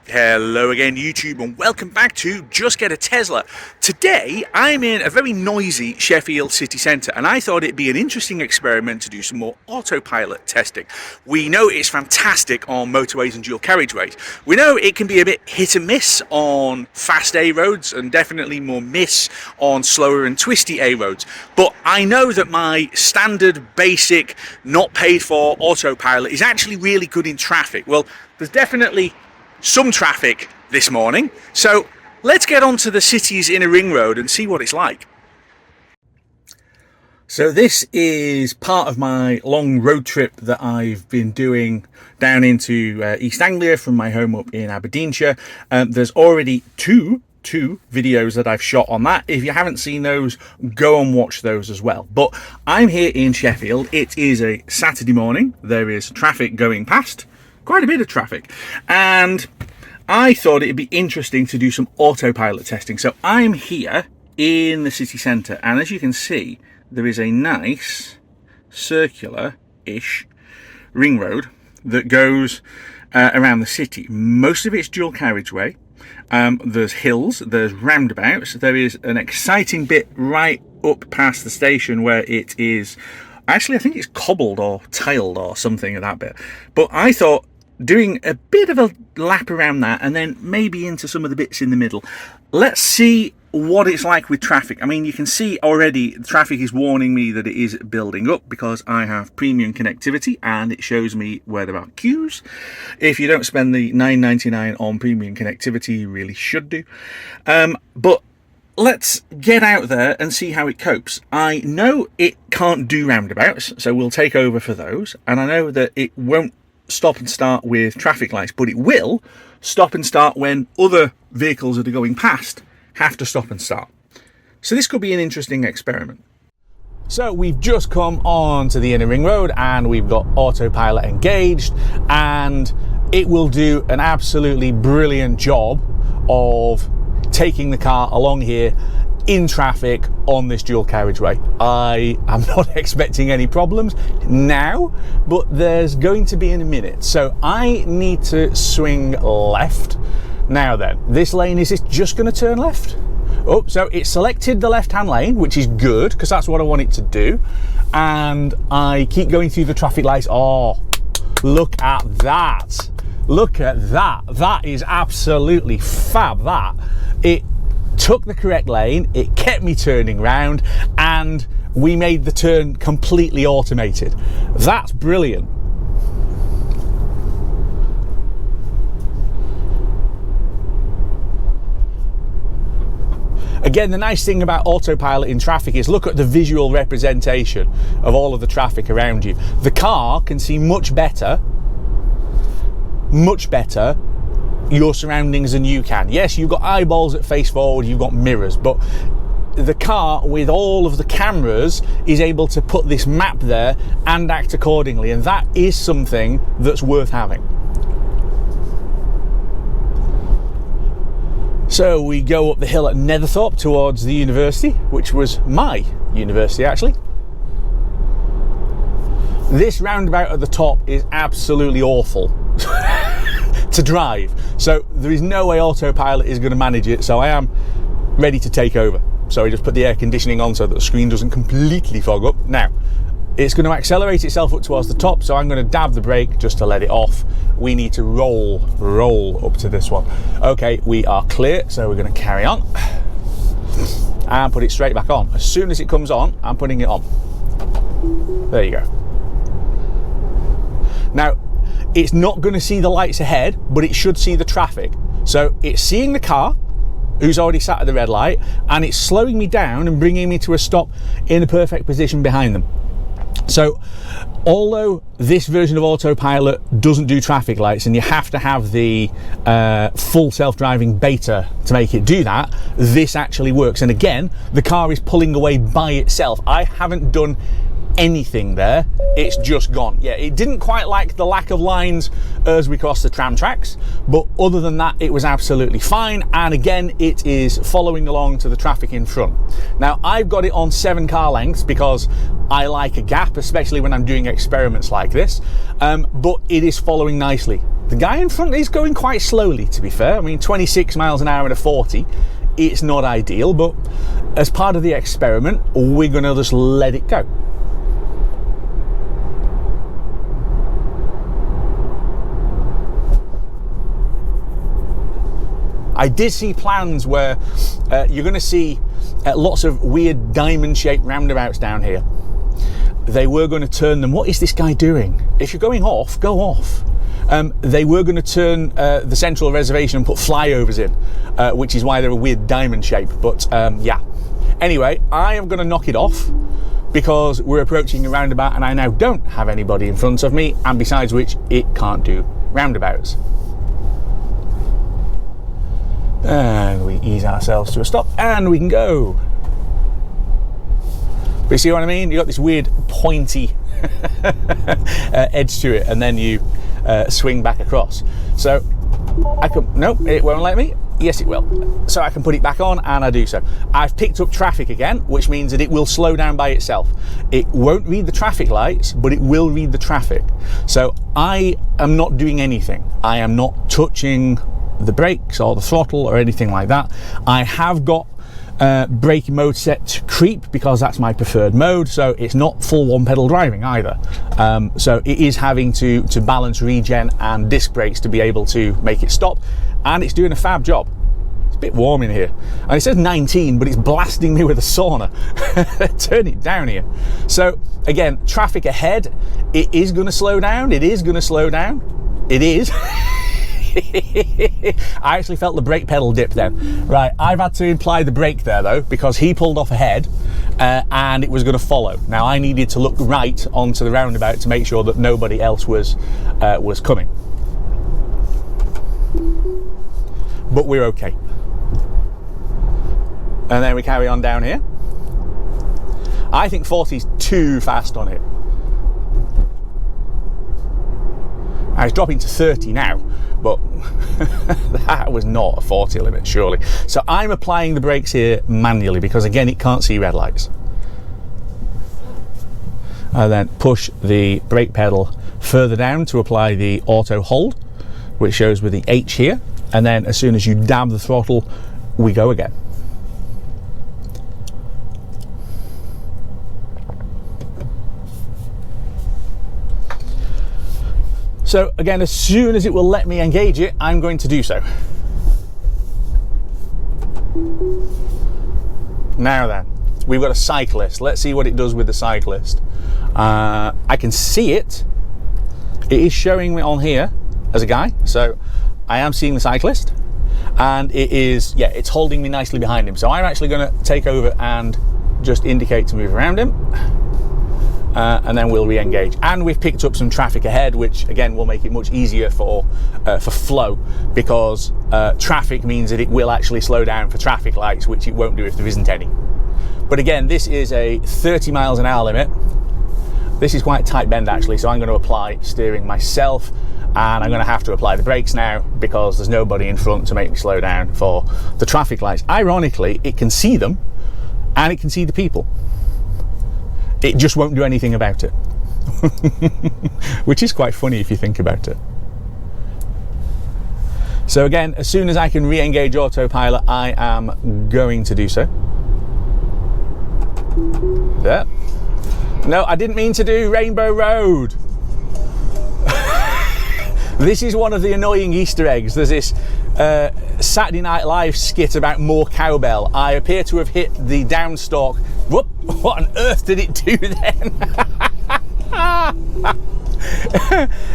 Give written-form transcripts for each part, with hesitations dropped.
Hello again YouTube, and welcome back to Just Get a Tesla. Today I'm in a very noisy Sheffield city centre, and I thought it'd be an interesting experiment to do some more autopilot testing. We know it's fantastic on motorways and dual carriageways. We know it can be a bit hit and miss on fast A roads and definitely more miss on slower and twisty A roads. But I know that my standard basic not paid for autopilot is actually really good in traffic. Well, there's definitely some traffic this morning, so let's get onto the city's inner ring road and see what it's like. So this is part of my long road trip that I've been doing down into East Anglia from my home up in Aberdeenshire. There's already two videos that I've shot on that. If you haven't seen those, go and watch those as well. But I'm here in Sheffield. It is a Saturday morning. There is traffic going past, quite a bit of traffic, and I thought it'd be interesting to do some autopilot testing. So I'm here in the city centre, and as you can see, there is a nice circular-ish ring road that goes around the city. Most of it's dual carriageway. There's hills, there's roundabouts, there is an exciting bit right up past the station where it is, actually I think it's cobbled or tiled or something of that bit. But I thought doing a bit of a lap around that and then maybe into some of the bits in the middle. Let's see what it's like with traffic. I mean, you can see already the traffic is warning me that it is building up because I have premium connectivity and it shows me where there are queues. If you don't spend the $9.99 on premium connectivity, you really should do. But let's get out there and see how it copes. I know it can't do roundabouts, so we'll take over for those. And I know that it won't stop and start with traffic lights, but it will stop and start when other vehicles that are going past have to stop and start. So this could be an interesting experiment. So we've just come on to the inner ring road and we've got autopilot engaged, and it will do an absolutely brilliant job of taking the car along here in traffic on this dual carriageway. I am not expecting any problems now, but there's going to be in a minute. So I need to swing left. Now then, this lane, is it just going to turn left? Oh, so it selected the left-hand lane, which is good because that's what I want it to do. And I keep going through the traffic lights. Oh, look at that. Look at that. That is absolutely fab, that. It took the correct lane, it kept me turning round, and we made the turn completely automated. That's brilliant. Again, the nice thing about autopilot in traffic is look at the visual representation of all of the traffic around you. The car can see much better your surroundings than you can. Yes, you've got eyeballs that face forward, you've got mirrors, but the car with all of the cameras is able to put this map there and act accordingly, and that is something that's worth having. So we go up the hill at Netherthorpe towards the university, which was my university actually. This roundabout at the top is absolutely awful to drive, so there is no way autopilot is going to manage it, so I am ready to take over. So we just put the air conditioning on so that the screen doesn't completely fog up. Now it's going to accelerate itself up towards the top, so I'm going to dab the brake just to let it off. We need to roll up to this one. Okay, we are clear, so we're going to carry on and put it straight back on. As soon as it comes on, I'm putting it on. There you go. Now it's not going to see the lights ahead, but it should see the traffic. So it's seeing the car who's already sat at the red light, and it's slowing me down and bringing me to a stop in a perfect position behind them. So although this version of autopilot doesn't do traffic lights and you have to have the full self-driving beta to make it do that, this actually works. And again, the car is pulling away by itself. I haven't done anything there, it's just gone. Yeah, it didn't quite like the lack of lines as we crossed the tram tracks, but other than that, it was absolutely fine. And again, it is following along to the traffic in front. Now, I've got it on 7 car lengths because I like a gap, especially when I'm doing experiments like this, but it is following nicely. The guy in front is going quite slowly, to be fair. I mean, 26 miles an hour at a 40, it's not ideal, but as part of the experiment, we're gonna just let it go. I did see plans where you're going to see lots of weird diamond-shaped roundabouts down here. They were going to turn them. What is this guy doing? If you're going off, go off. They were going to turn the central reservation and put flyovers in, which is why they're a weird diamond shape. But yeah. Anyway, I am going to knock it off because we're approaching a roundabout and I now don't have anybody in front of me, and besides which, it can't do roundabouts. And we ease ourselves to a stop and we can go. But you see what I mean? You got this weird pointy edge to it, and then you swing back across. So I can, nope, it won't let me. Yes, it will. So I can put it back on, and I do so. I've picked up traffic again, which means that it will slow down by itself. It won't read the traffic lights, but it will read the traffic. So I am not doing anything. I am not touching the brakes or the throttle or anything like that. I have got braking mode set to creep because that's my preferred mode, so it's not full one pedal driving either. So it is having to balance regen and disc brakes to be able to make it stop, and it's doing a fab job. It's a bit warm in here, and it says 19, but it's blasting me with a sauna. Turn it down here. So again, traffic ahead, it is going to slow down. It is going to slow down. It is. I actually felt the brake pedal dip then. Right, I've had to apply the brake there though, because he pulled off ahead and it was going to follow. Now I needed to look right onto the roundabout to make sure that nobody else was coming. But we're okay. And then we carry on down here. I think 40's too fast on it. I was dropping to 30 now, but that was not a 40 limit, surely. So I'm applying the brakes here manually because, again, it can't see red lights. I then push the brake pedal further down to apply the auto hold, which shows with the H here. And then as soon as you dab the throttle, we go again. So again, as soon as it will let me engage it, I'm going to do so. Now then, we've got a cyclist. Let's see what it does with the cyclist. I can see it. It is showing me on here as a guy. So I am seeing the cyclist, and it is, yeah, it's holding me nicely behind him. So I'm actually going to take over and just indicate to move around him. And then we'll re-engage, and we've picked up some traffic ahead, which again will make it much easier for flow, because traffic means that it will actually slow down for traffic lights, which it won't do if there isn't any. But again, this is a 30 miles an hour limit. This is quite a tight bend actually, so I'm going to apply steering myself, and I'm going to have to apply the brakes now because there's nobody in front to make me slow down for the traffic lights. Ironically, it can see them and it can see the people. It just won't do anything about it. Which is quite funny if you think about it. So again, as soon as I can re-engage autopilot, I am going to do so. There. No, I didn't mean to do Rainbow Road. This is one of the annoying Easter eggs. There's this Saturday Night Live skit about more cowbell. I appear to have hit the downstalk. Whoop! What on earth did it do then?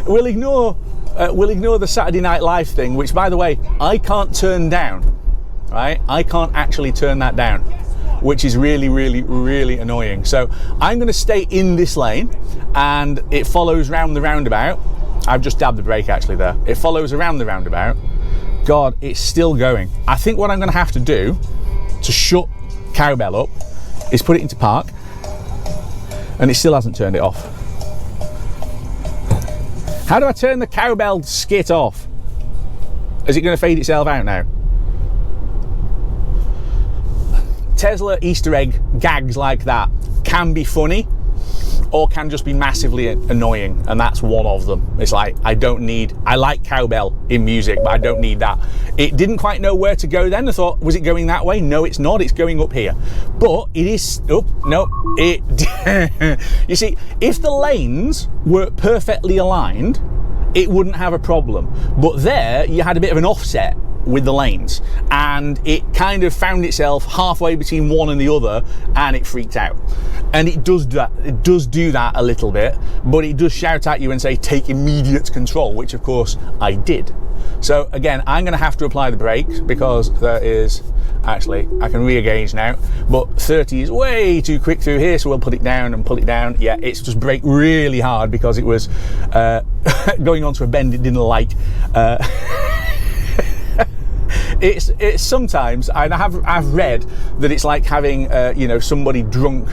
We'll ignore the Saturday Night Live thing, which, by the way, I can't turn down. Right? I can't actually turn that down, which is really, really, really annoying. So I'm going to stay in this lane, and it follows round the roundabout. I've just dabbed the brake actually there. It follows around the roundabout. God, it's still going. I think what I'm going to have to do to shut cowbell up is put it into park, and it still hasn't turned it off. How do I turn the cowbell skit off? Is it going to fade itself out now? Tesla Easter egg gags like that can be funny or can just be massively annoying, and that's one of them. It's like, I like cowbell in music, but I don't need that. It didn't quite know where to go then. I thought, was it going that way? No, it's not. It's going up here. But it is, oh, no, you see, if the lanes were perfectly aligned, it wouldn't have a problem. But there, you had a bit of an offset with the lanes, and it kind of found itself halfway between one and the other, and it freaked out. And it does do that a little bit, but it does shout at you and say take immediate control, which of course I did. So again, I'm going to have to apply the brakes, because there is actually, I can re-engage now, but 30 is way too quick through here, so we'll put it down and pull it down. Yeah, it's just brake really hard because it was going onto a bend it didn't like. It's sometimes, and I've read that it's like having somebody drunk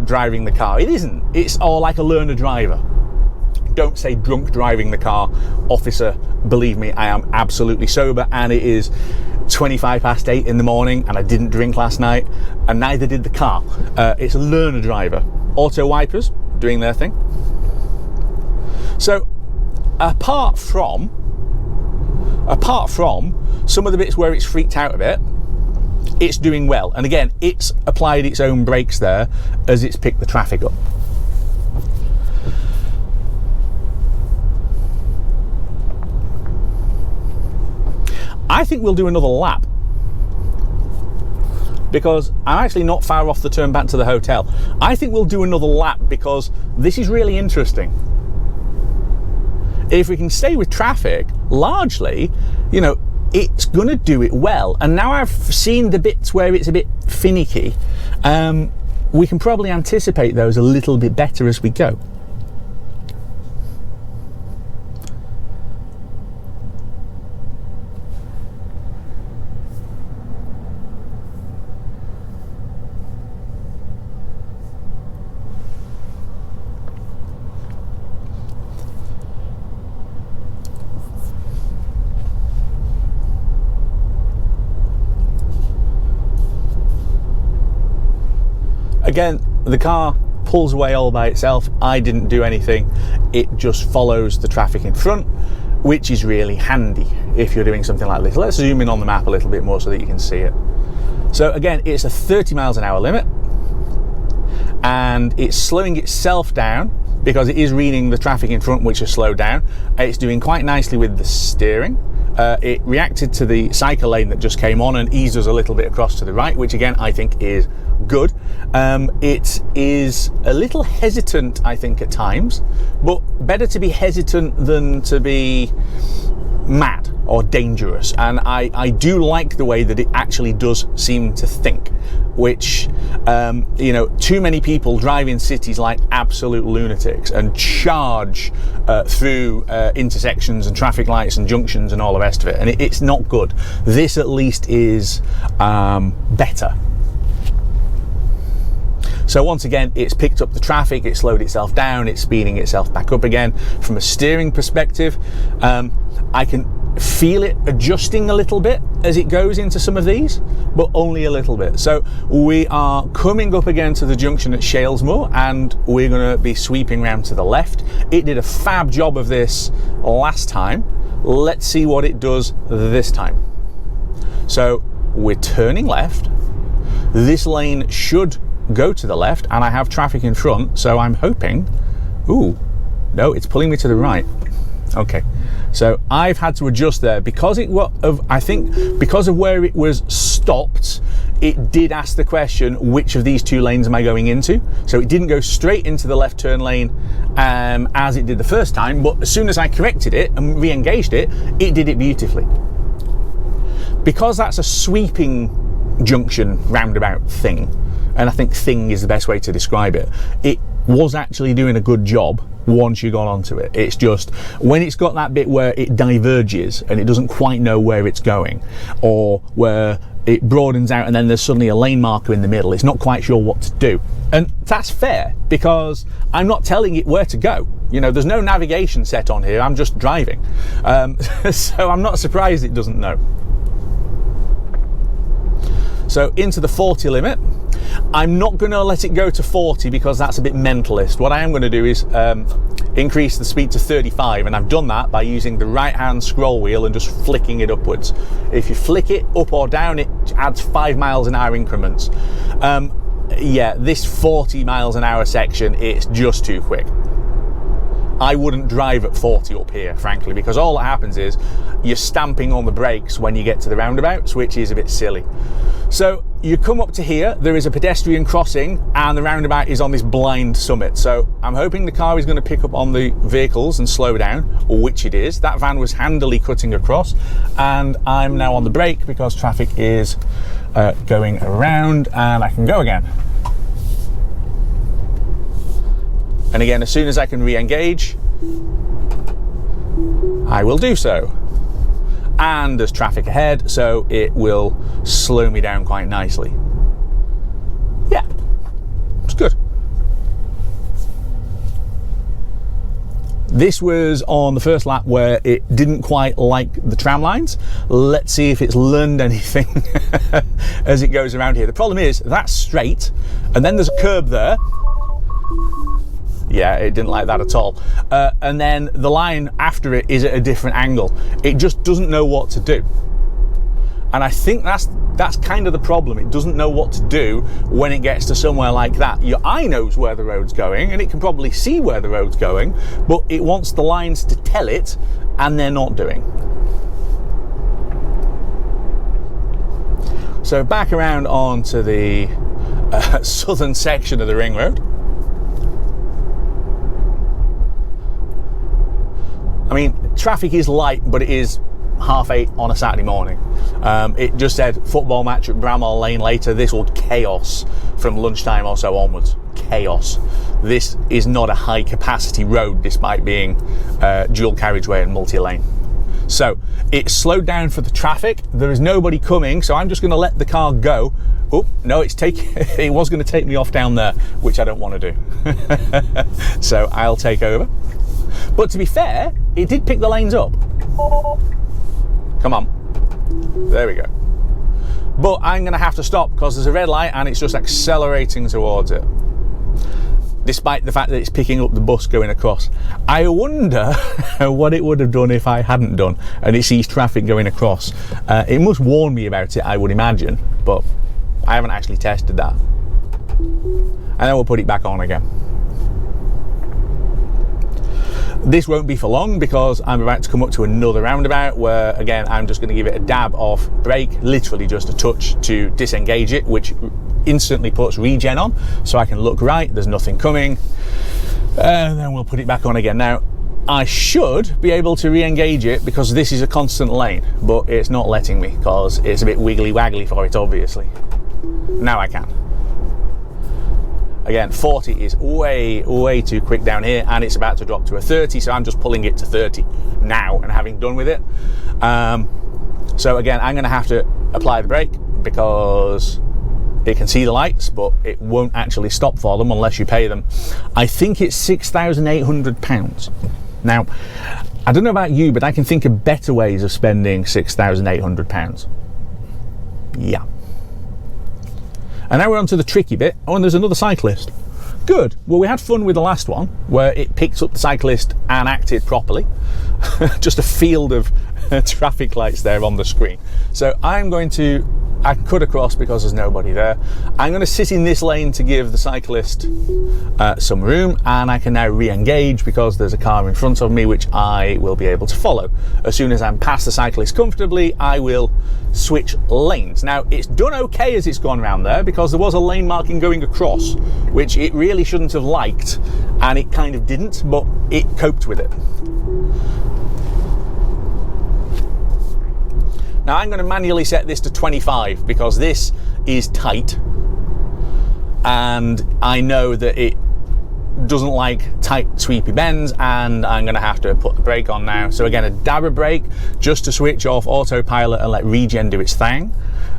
driving the car. It isn't. It's all like a learner driver. Don't say drunk driving the car, officer. Believe me, I am absolutely sober, and it is 8:25 in the morning, and I didn't drink last night, and neither did the car. It's a learner driver. Auto wipers doing their thing. So apart from some of the bits where it's freaked out a bit, it's doing well. And again, it's applied its own brakes there as it's picked the traffic up. I think we'll do another lap, because I'm actually not far off the turn back to the hotel. I think we'll do another lap because this is really interesting. If we can stay with traffic, largely, it's going to do it well. And now I've seen the bits where it's a bit finicky, we can probably anticipate those a little bit better as we go. Again, the car pulls away all by itself. I didn't do anything. It just follows the traffic in front, which is really handy if you're doing something like this. Let's zoom in on the map a little bit more so that you can see it. So again, it's a 30 miles an hour limit, and it's slowing itself down because it is reading the traffic in front, which has slowed down. It's doing quite nicely with the steering. It reacted to the cycle lane that just came on and eased us a little bit across to the right, which again I think is good. It is a little hesitant, I think, at times, but better to be hesitant than to be mad or dangerous. And I do like the way that it actually does seem to think, which too many people drive in cities like absolute lunatics and charge through intersections and traffic lights and junctions and all the rest of it, and it's not good. This at least is better. So once again, it's picked up the traffic, it slowed itself down, it's speeding itself back up again. From a steering perspective, I can feel it adjusting a little bit as it goes into some of these, but only a little bit. So we are coming up again to the junction at Shalesmoor, and we're going to be sweeping round to the left. It did a fab job of this last time. Let's see what it does this time. So we're turning left. This lane should go to the left, and I have traffic in front, so I'm hoping, ooh, no, it's pulling me to the right. Okay, so I've had to adjust there because I think because of where it was stopped, it did ask the question, which of these two lanes am I going into? So it didn't go straight into the left turn lane as it did the first time, but as soon as I corrected it and re-engaged it, it did it beautifully. Because that's a sweeping junction roundabout thing, and I think thing is the best way to describe it, it was actually doing a good job once you've gone onto it. It's just when it's got that bit where it diverges and it doesn't quite know where it's going, or where it broadens out and then there's suddenly a lane marker in the middle, it's not quite sure what to do. And that's fair, because I'm not telling it where to go. You know, there's no navigation set on here, I'm just driving. So I'm not surprised it doesn't know. So into the 40 limit. I'm not going to let it go to 40 because that's a bit mentalist. What I am going to do is increase the speed to 35, and I've done that by using the right hand scroll wheel and just flicking it upwards. If you flick it up or down, it adds 5 miles an hour increments. Yeah, this 40 miles an hour section, it's just too quick. I wouldn't drive at 40 up here, frankly, because all that happens is you're stamping on the brakes when you get to the roundabouts, which is a bit silly. So you come up to here, there is a pedestrian crossing, and the roundabout is on this blind summit. So I'm hoping the car is going to pick up on the vehicles and slow down, which it is. That van was handily cutting across, and I'm now on the brake because traffic is going around, and I can go again. And again, as soon as I can re-engage, I will do so. And there's traffic ahead, so it will slow me down quite nicely. Yeah, it's good. This was on the first lap where it didn't quite like the tram lines. Let's see if it's learned anything as it goes around here. The problem is that's straight, and then there's a curb there. Yeah, it didn't like that at all. And then the line after it is at a different angle. It just doesn't know what to do. And I think that's kind of the problem. It doesn't know what to do when it gets to somewhere like that. Your eye knows where the road's going, and it can probably see where the road's going, but it wants the lines to tell it, and they're not doing. So back around onto the southern section of the ring road. I mean, traffic is light, but it is 8:30 on a Saturday morning. It just said football match at Bramall Lane later. This will chaos from lunchtime or so onwards. Chaos. This is not a high capacity road despite being dual carriageway and multi-lane. So it's slowed down for the traffic. There is nobody coming, so I'm just going to let the car go. Oh, no, it was going to take me off down there, which I don't want to do. So I'll take over. But to be fair, it did pick the lanes up. Come on. There we go. But I'm going to have to stop because there's a red light and it's just accelerating towards it. Despite the fact that it's picking up the bus going across. I wonder what it would have done if I hadn't done and it sees traffic going across. It must warn me about it, I would imagine, but I haven't actually tested that. And then we'll put it back on again. This won't be for long because I'm about to come up to another roundabout where, again, I'm just going to give it a dab of brake, literally just a touch to disengage it, which instantly puts regen on so I can look right, there's nothing coming, and then we'll put it back on again. Now, I should be able to re-engage it because this is a constant lane, but it's not letting me because it's a bit wiggly waggly for it, obviously. Now I can. Again, 40 is way too quick down here, and it's about to drop to a 30, so I'm just pulling it to 30 now and having done with it. So again, I'm going to have to apply the brake because it can see the lights, but it won't actually stop for them unless you pay them. I think it's £6,800. Now, I don't know about you, but I can think of better ways of spending £6,800. Yeah. And now we're on to the tricky bit. Oh, and there's another cyclist. Good. Well, we had fun with the last one where it picked up the cyclist and acted properly. Just a field of traffic lights there on the screen. So I can cut across because there's nobody there. I'm going to sit in this lane to give the cyclist some room, and I can now re-engage because there's a car in front of me which I will be able to follow. As soon as I'm past the cyclist comfortably, I will switch lanes. Now, it's done okay as it's gone around there because there was a lane marking going across, which it really shouldn't have liked, and it kind of didn't, but it coped with it. Now I'm going to manually set this to 25 because this is tight and I know that doesn't like tight sweepy bends, and I'm going to have to put the brake on now. So again, a dab of brake just to switch off autopilot and let regen do its thing,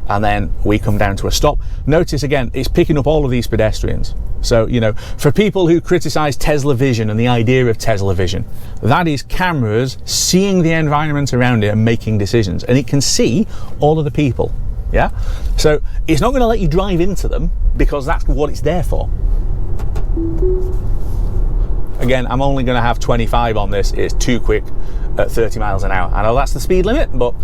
and then we come down to a stop. Notice again, it's picking up all of these pedestrians. So, you know, for people who criticize Tesla vision and the idea of Tesla vision, that is cameras seeing the environment around it and making decisions, and it can see all of the people. Yeah, so it's not going to let you drive into them because that's what it's there for. Again, I'm only going to have 25 on this. It's too quick at 30 miles an hour. I know that's the speed limit, but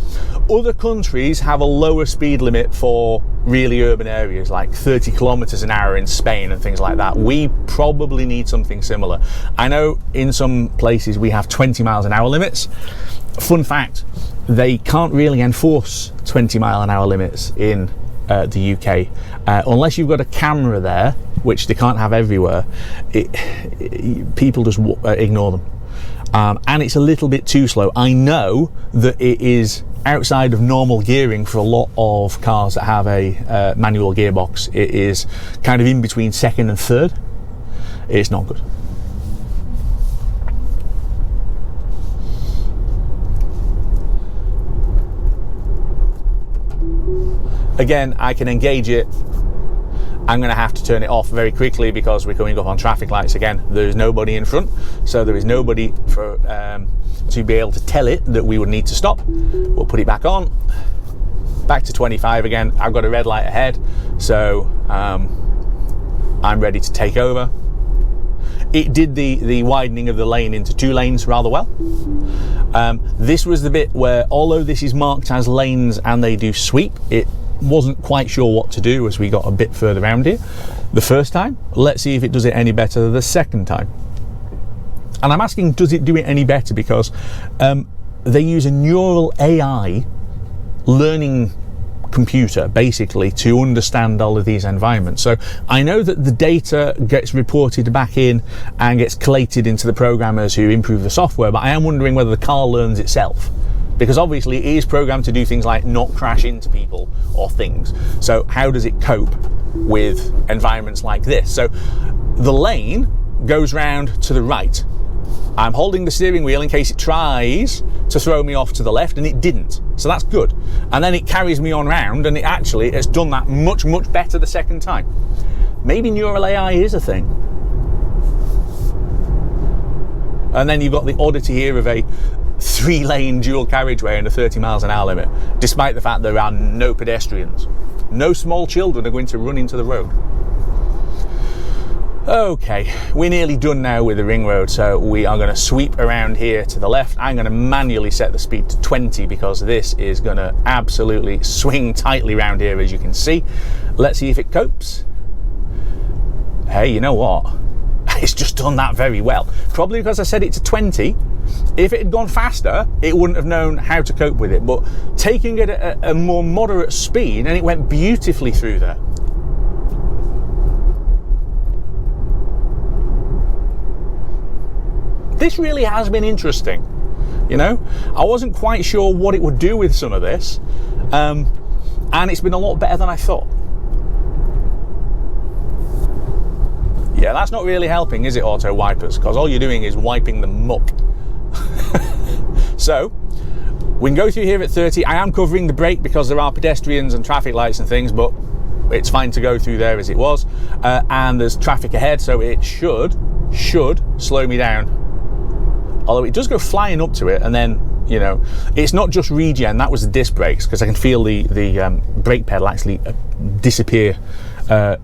other countries have a lower speed limit for really urban areas, like 30 kilometers an hour in Spain and things like that. We probably need something similar. I know in some places we have 20 miles an hour limits. Fun fact, they can't really enforce 20 mile an hour limits in the UK unless you've got a camera there, which they can't have everywhere. People just ignore them, and it's a little bit too slow. I know that it is outside of normal gearing for a lot of cars that have a manual gearbox. It is kind of in between second and third. It's not good. Again, I can engage it. I'm going to have to turn it off very quickly because we're coming up on traffic lights again. There's nobody in front, so there is nobody for to be able to tell it that we would need to stop. We'll put it back on. Back to 25 again. I've got a red light ahead, so I'm ready to take over. It did the widening of the lane into 2 lanes rather well. This was the bit where, although this is marked as lanes and they do sweep, it wasn't quite sure what to do as we got a bit further around here the first time. Let's see if it does it any better the second time. And I'm asking, does it do it any better? Because they use a neural AI learning computer basically to understand all of these environments. So I know that the data gets reported back in and gets collated into the programmers who improve the software, but I am wondering whether the car learns itself, because obviously it is programmed to do things like not crash into people or things. So how does it cope with environments like this? So the lane goes round to the right. I'm holding the steering wheel in case it tries to throw me off to the left, and it didn't. So that's good. And then it carries me on round, and it actually has done that much, much better the second time. Maybe neural AI is a thing. And then you've got the oddity here of a 3-lane dual carriageway and a 30 miles an hour limit, despite the fact there are no pedestrians. No small children are going to run into the road. Okay, we're nearly done now with the ring road, so we are going to sweep around here to the left. I'm going to manually set the speed to 20 because this is going to absolutely swing tightly around here, as you can see. Let's see if it copes. Hey, you know what? It's just done that very well. Probably because I set it to 20. If it had gone faster, it wouldn't have known how to cope with it. But taking it at a more moderate speed, and it went beautifully through there. This really has been interesting. You know, I wasn't quite sure what it would do with some of this, and it's been a lot better than I thought. Yeah, that's not really helping, is it, auto wipers? Because all you're doing is wiping the muck. So we can go through here at 30. I am covering the brake because there are pedestrians and traffic lights and things, but it's fine to go through there as it was. And there's traffic ahead, so it should slow me down. Although it does go flying up to it, and then, you know, it's not just regen. That was the disc brakes, because I can feel the brake pedal actually disappear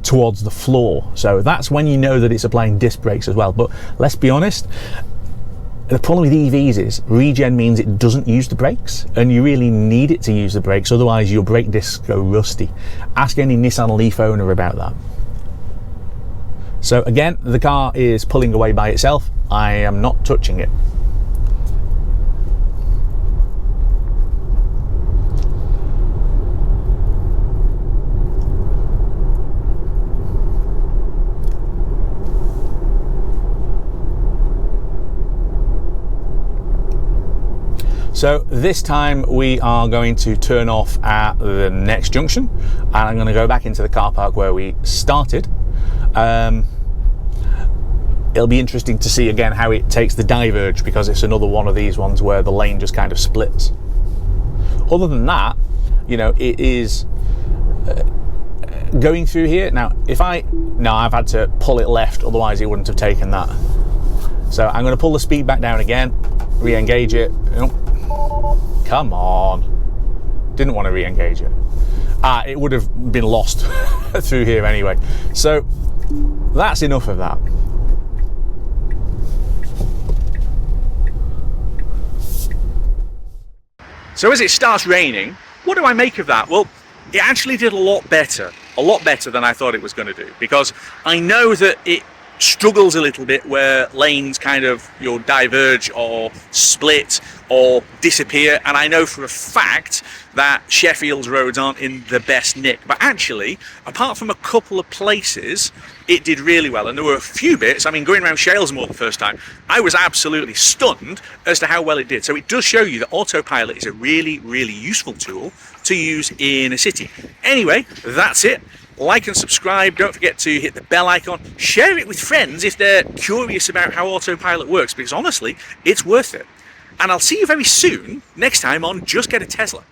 towards the floor. So that's when you know that it's applying disc brakes as well. But let's be honest, the problem with EVs is regen means it doesn't use the brakes, and you really need it to use the brakes, otherwise your brake discs go rusty. Ask any Nissan Leaf owner about that. So again, the car is pulling away by itself. I am not touching it. So this time we are going to turn off at the next junction, and I'm going to go back into the car park where we started. it'll be interesting to see again how it takes the diverge, because it's another one of these ones where the lane just kind of splits. Other than that, you know, it is going through here. Now, I've had to pull it left, otherwise it wouldn't have taken that. So I'm going to pull the speed back down again, re-engage it. Oh, come on. Didn't want to re-engage it. It would have been lost through here anyway. So that's enough of that. So as it starts raining, what do I make of that? Well, it actually did a lot better than I thought it was going to do, because I know that it struggles a little bit where lanes kind of, you know, diverge or split or disappear, and I know for a fact that Sheffield's roads aren't in the best nick, but actually, apart from a couple of places, it did really well. And there were a few bits, I mean, going around Shalesmoor the first time, I was absolutely stunned as to how well it did. So it does show you that Autopilot is a really, really useful tool to use in a city. Anyway, that's it. Like and subscribe, don't forget to hit the bell icon, share it with friends if they're curious about how Autopilot works, because honestly, it's worth it. And I'll see you very soon, next time on Just Get a Tesla.